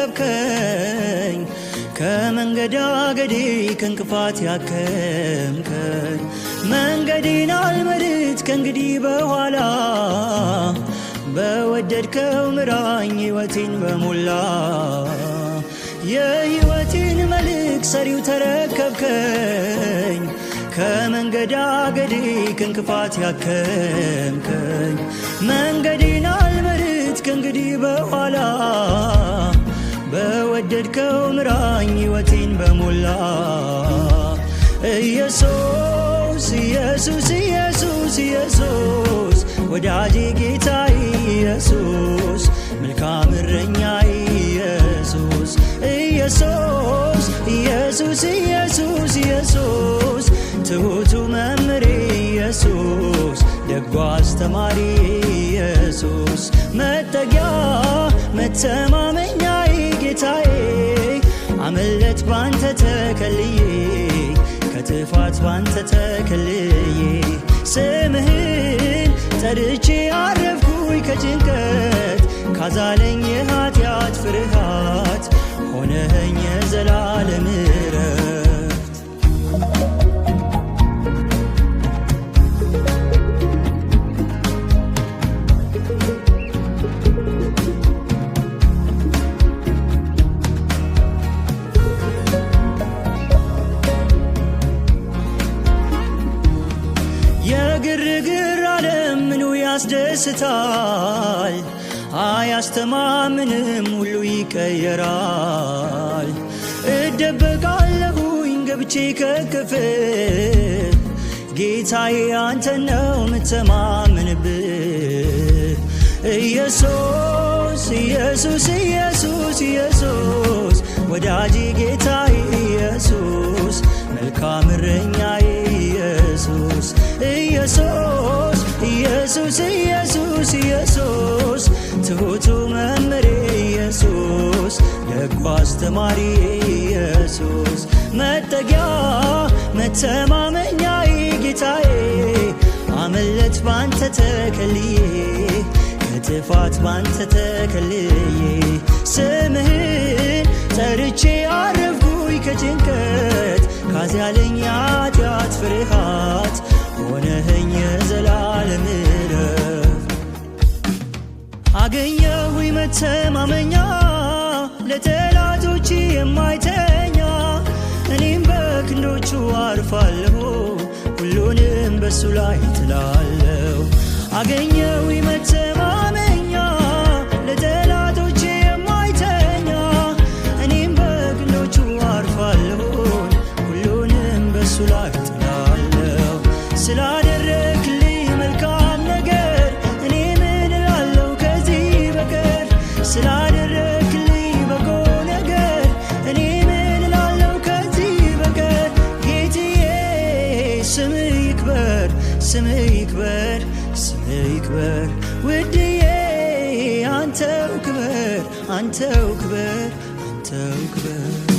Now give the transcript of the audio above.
ተረከብከኝ ከመንገዳገዴ ከእንቅፋት ያከምከኝ መንገዴን አልመርጥ ከእንግዲህ በኋላ በወደድከው ምራኝ ሕይወቴን በሞላ የሕይወቴን መልክ ሰሪው ተረከብከኝ ከመንገዳገዴ ከእንቅፋት ያከምከኝ መንገዴን አልመርጥ ከእንግዲህ በኋላ በወደድከው ምራኝ ሕይወቴን በሞላ ኢየሱስ ኢየሱስ ኢየሱስ ኢየሱስ ወዳጄ ጌታዬ ኢየሱስ መልካም እረኛዬ ኢየሱስ ኢየሱስ ኢየሱስ ኢየሱስ ኢየሱስ ትሑቱ መምህሬ ኢየሱስ ደጉ አስተማሪ ኢየሱስ መጠጊያ መተማመኛዬ ጌታዬ አመለጥ ባንተ ተከልዬ ከጥፋት ባንተ ተከልዬ ስምህን ጠርቼ አረፍኩኝ ከጭንቀት ካዛለኝ የኃጢአት ፍርሃት ሆነኸኝ የዘላለም ዕረፍት የግርግር ዓለም ምኑ ያስደስታል አያስተማምንም ሁሉ ይቀየራል እደበቃለሁኝ ገብቼ ከክፍል ጌታዬ አንተን ነው ምተማመንብህ ኢየሱስ ኢየሱስ ኢየሱስ ኢየሱስ ወዳጄ ጌታዬ ኢየሱስ መልካም እረኛዬ ኢየሱስ ኢየሱስ ኢየሱስ ኢየሱስ ኢየሱስ ትሑቱ መምህሬ ኢየሱስ ደጉ አስተማሪ ኢየሱስ መጠጊያ መተማመኛዬ ጌታዬ አመለጥ ባንተ ተከልዬ ከጥፋት ባንተ ተከልዬ ስምህን ጠርቼ አረፍኩኝ ከጭንቀት ካዛለኝ የኃጢአት ፍርሃት ሆነኸኝ የዘላለም ዕረፍት አገኘሁኝ መተማመኛ ለጠላቶቼ የማይተኛ እኔም በክንዶቹ አርፋለሁ ሁሉንም በሱ ላይ ጥላለሁ አገኘሁኝ መተማመኛ ለጠላቶቼ የማይተኛ እኔም በክንዶቹ አርፋለሁ ሁሉንም በሱ ላይ ጥላለሁ ስላደረክልኝ መልካም ነገር እኔ ምን እላለሁ ከዚህ በቀር ስላደረክልኝ በጎ ነገር እኔ ምን እላለሁ ከዚህ በቀር ጌታዬ ስምህ ይክበር ስምህ ይክበር ስምህ ይክበር ውድዬ አንተው ክበር አንተው ክበር አንተው ክበር